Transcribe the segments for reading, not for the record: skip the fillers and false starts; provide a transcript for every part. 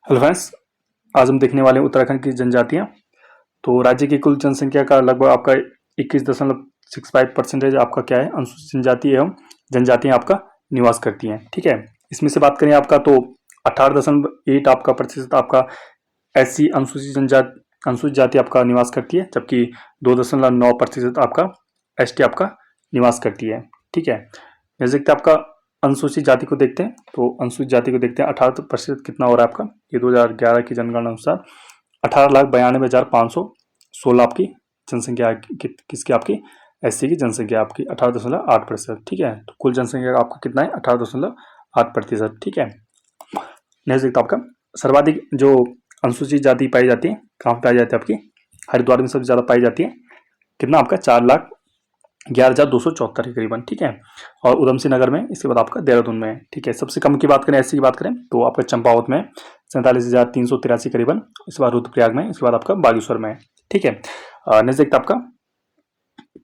Hello friends, आज हम देखने वाले हैं उत्तराखंड की जनजातियां। तो राज्य की कुल जनसंख्या का लगभग आपका 21.65% आपका क्या है, अनुसूचित जनजाति एवं जनजातियां आपका निवास करती हैं। ठीक है, इसमें से बात करें आपका तो 18.8 आपका प्रतिशत आपका एससी अनुसूचित जाति आपका निवास करती है, जबकि 2.9% आपका एसटी आपका निवास करती है। ठीक है, जैसे कि आपका अनुसूचित जाति को देखते हैं, तो अनुसूचित जाति को देखते हैं 18% कितना हो रहा है आपका, ये 2011 की जनगणना अनुसार 18,92,516 आपकी जनसंख्या किसकी आपकी एससी की जनसंख्या आपकी 18.8%। ठीक है, तो कुल जनसंख्या का आपका कितना है 18.8%। ठीक है, नेक्स्ट देखते आपका सर्वाधिक जो अनुसूचित जाति पाई जाती है कहाँ पाई जाती है, आपकी हरिद्वार में सबसे ज्यादा पाई जाती है। कितना आपका 4,11,274 के करीबन। ठीक है, और उधम सिंह नगर में, इसके बाद आपका देहरादून में। ठीक है, सबसे कम की बात करें, एससी की बात करें तो आपका चंपावत में 47,383 करीबन, इसके बाद रुद्रप्रयाग में, इसके बाद आपका बागेश्वर में। ठीक है, नेक्स्ट देखते आपका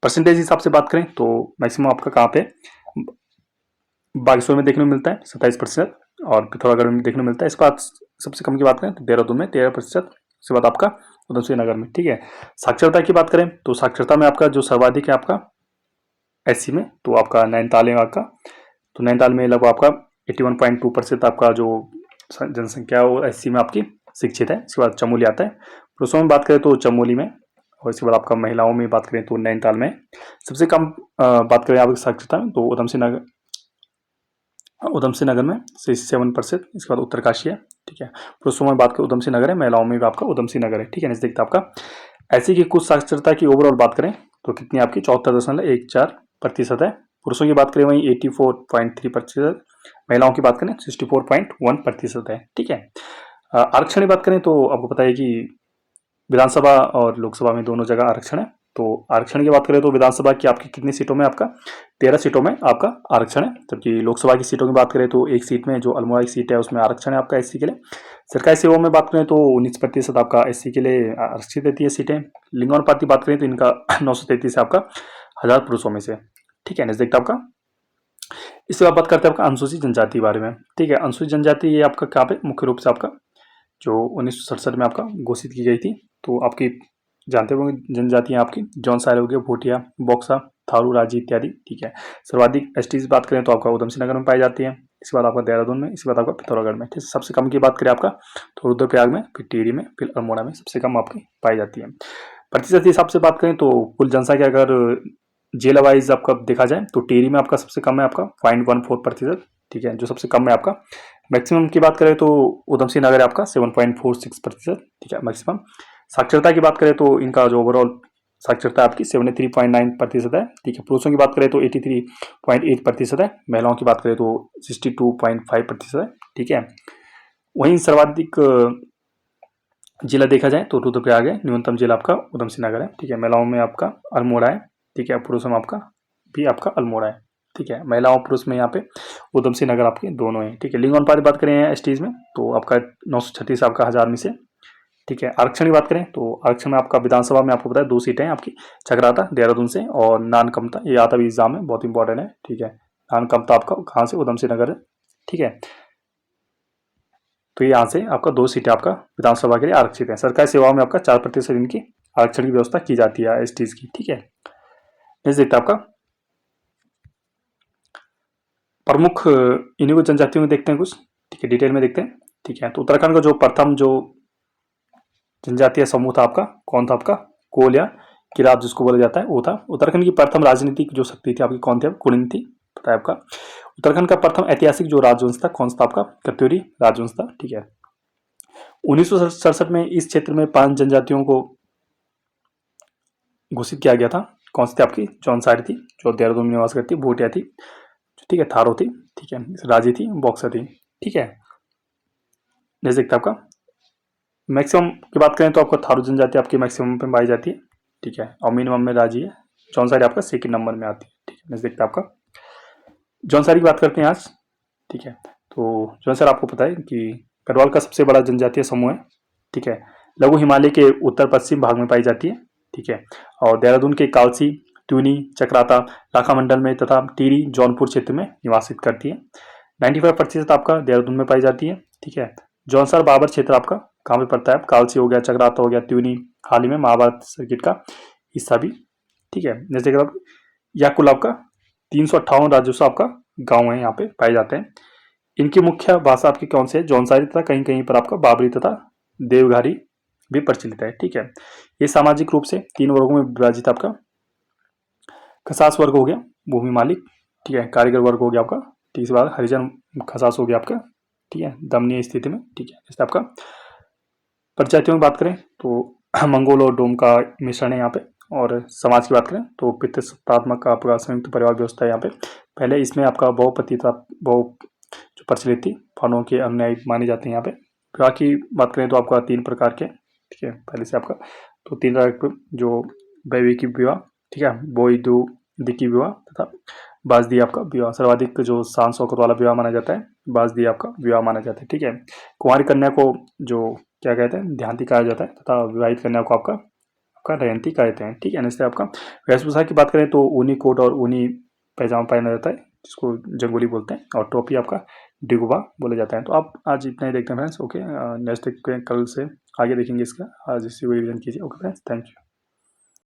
परसेंटेज हिसाब से बात करें तो मैक्सिमम आपका कहाँ पे बागेश्वर में देखने को मिलता है 27%, और पिथौरागढ़ में देखने को मिलता है। इस बात सबसे कम की बात करें तो देहरादून में 13%, इसके बाद आपका उधम सिंह नगर में। ठीक है, साक्षरता की बात करें तो साक्षरता में आपका जो सर्वाधिक है आपका एससी में, तो आपका नैनीताल है आपका, तो नैनीताल में लगभग आपका 81.2% आपका जो जनसंख्या है वो एससी में आपकी शिक्षित है। इसके बाद चमोली आता है। पुरुषों में बात करें तो चमोली में, और इसके बाद आपका महिलाओं में बात करें तो नैनीताल में। सबसे कम बात करें आपकी साक्षरता में तो उधम सिंह नगर में 7%, इसके बाद उत्तरकाशी है। ठीक है, पुरुषों में बात करें उधम सिंह नगर है, महिलाओं में भी आपका उधम सिंह नगर है। ठीक है, नेक्स्ट देखते आपका ऐसी की कुल साक्षरता की ओवरऑल बात करें तो कितनी आपकी 74.14% है। पुरुषों की बात करें वहीं 84.3%, महिलाओं की बात करें 64.1% है। ठीक है, आरक्षण की बात करें तो आपको पता है कि विधानसभा और लोकसभा में दोनों जगह आरक्षण है। तो आरक्षण की बात करें तो विधानसभा की आपकी कितनी सीटों में, आपका 13 सीटों में आपका आरक्षण है, जबकि लोकसभा की सीटों की बात करें तो एक सीट में जो अल्मोड़ा की सीट है उसमें आरक्षण है आपका एससी के लिए। सरकारी सेवाओं में बात करें तो 19% आपका एससी के लिए आरक्षित रहती है सीटें। लिंगानुपात की बात करें तो इनका 933 है आपका 1000 पुरुषों में से। ठीक है, नेक्स्ट देखते आपका इसके बाद बात करते हैं आपका अनुसूचित जनजाति के बारे में। ठीक है, अनुसूचित जनजाति ये आपका क्या पे मुख्य रूप से आपका जो 1967 में आपका घोषित की गई थी। तो आपकी जानते होंगे जनजातियां आपकी जौनसार हो गया, भोटिया, बॉक्सा, थारू, राजी इत्यादि। ठीक है, सर्वाधिक एसटी की बात करें तो आपका उधम सिंह नगर में पाई जाती है, इसके बाद आपका देहरादून में, इसके बाद आपका पिथौरागढ़ में। ठीक, सबसे कम की बात करें आपका तो रुद्रप्रयाग में, फिर टिहरी में, फिर अल्मोड़ा में सबसे कम आपकी पाई जाती है। प्रतिशत के हिसाब से बात करें तो कुल जनसंख्या अगर जिला वाइज आपका देखा जाए तो टिहरी में आपका सबसे कम है आपका 0.14%। ठीक है, जो सबसे कम है आपका। मैक्सिमम की बात करें तो उधम सिंह नगर है आपका 7.46%। ठीक है, मैक्सिमम। साक्षरता की बात करें तो इनका जो ओवरऑल साक्षरता आपकी 73.9% है। ठीक है, पुरुषों की बात करें तो 83.8% है, महिलाओं की बात करें तो 62.5% है। ठीक है, वहीं सर्वाधिक जिला देखा जाए तो रुद्रप्रयाग है, न्यूनतम जिला आपका उधम सिंह नगर है। ठीक है, महिलाओं में आपका अल्मोड़ा है। ठीक है, पुरुषों में आपका भी आपका अल्मोड़ा है। ठीक है, महिलाओं पुरुष में यहाँ पे उधम सिंह नगर आपके दोनों हैं। ठीक है, लिंग अनुपात की बात करें एसटीज में तो आपका 936 आपका 1000 में से। ठीक है, आरक्षण की बात करें तो आरक्षण में आपका विधानसभा में आपको पता है 2 सीटें हैं आपकी, चक्राता देहरादून से और नानकमता, ये आता भी एग्जाम में बहुत इंपॉर्टेंट है। ठीक है, नानकमता आपका कहाँ से, उधम सिंह नगर है। ठीक है, तो यहाँ से आपका 2 सीटें आपका विधानसभा के लिए आरक्षित है। सरकारी सेवाओं में आपका 4% इनकी आरक्षण की व्यवस्था की जाती है एसटीज की। ठीक है, नेक्स्ट देखते हैं आपका प्रमुख इन्हीं को जनजातियों में देखते हैं कुछ। ठीक है, डिटेल में देखते हैं। ठीक है, तो उत्तराखंड का जो प्रथम जो जनजातीय समूह था आपका कौन था, आपका कोल या किरात जिसको बोला जाता है वो था। उत्तराखंड की प्रथम राजनीतिक जो शक्ति थी आपकी कौन थी, कुलीन थी, पता है आपका। उत्तराखंड का प्रथम ऐतिहासिक जो राजवंश था कौन सा था, आपका कत्यूरी राजवंश था। ठीक है, 1967 में इस क्षेत्र में 5 जनजातियों को घोषित किया गया था। कौन सी थी, आपकी जौनसारी थी जो देहरादून में निवास करती, भोटिया थी, ठीक है, थारो थी, ठीक है, राजी थी, बॉक्सर थी। ठीक है, जैसे देखते आपका मैक्सिमम की बात करें तो आपका थारू जनजाति आपकी मैक्सिमम पे पाई जाती है। ठीक है, और मिनिमम में राजी है, जौनसारी आपका सेकंड नंबर में आती है। ठीक है, जैसे देखते आपका जौनसारी की बात करते हैं आज। ठीक है, तो जौनसार आपको पता है कि गढ़वाल का सबसे बड़ा जनजातीय समूह है। ठीक है, लघु हिमालय के उत्तर पश्चिम भाग में पाई जाती है। ठीक है, और देहरादून के कालसी, ट्यूनी, चक्राता, लाखा मंडल में तथा टिहरी, जौनपुर क्षेत्र में निवासित करती है। 95% आपका देहरादून में पाई जाती है। ठीक है, जौनसार बाबर क्षेत्र आपका कहाँ पे पड़ता है? कालसी हो गया, चक्राता हो गया, त्यूनी हाल ही में महाभारत सर्किट का हिस्सा भी, ठीक है। जैसे कि आप या कुल आपका 358 राजस्व आपका गांव है यहाँ पे पाए जाते हैं। इनकी मुख्य भाषा आपकी कौन सी है? जौनसारी तथा कहीं कहीं पर आपका बाबरी तथा देवघारी भी प्रचलित है, ठीक है। ये सामाजिक रूप से 3 वर्गों में विभाजित आपका खसास वर्ग हो गया, भूमि मालिक, ठीक है। कारीगर वर्ग हो गया आपका, ठीक है। इसके बाद हरिजन खसास हो गया आपका, ठीक है, दमनीय स्थिति में, ठीक है। जैसे आपका प्रजातियों की बात करें तो मंगोल और डोम का मिश्रण है यहाँ पे। और समाज की बात करें तो पितृसत्तात्मक आपका संयुक्त परिवार व्यवस्था है यहाँ पे। पहले इसमें आपका बहुपतिता बहु जो प्रचलित थी, फानों के अनुयायी माने जाते हैं यहाँ पे। विवाह की बात करें तो आपका 3 प्रकार के, ठीक है, पहले से आपका तो 3 प्रकार के जो वैविकी विवाह, ठीक है, बोईदू दिकी विवाह तथा बाजदी आपका विवाह। सर्वाधिक जो शान शौकत वाला विवाह माना जाता है, बाजदी आपका विवाह माना जाता है, ठीक है। कुंवारी कन्या को जो क्या कहते हैं, ध्यानती कहा जाता है तथा विवाहित कन्या को आपका आपका दयंती कहते हैं, ठीक है। इससे आपका वेशभूषा की बात करें तो ऊनी कोट और ऊनी पैजामा पहना जाता है, जिसको जंगोली बोलते हैं, और टोपी आपका डिगुबा बोले जाता है। तो आप आज इतना ही देखते हैं फ्रेंड्स, ओके। नेक्स्ट कल से आगे देखेंगे इसका, आज इसी को रिवीजन कीजिए, ओके फ्रेंड्स, थैंक यू।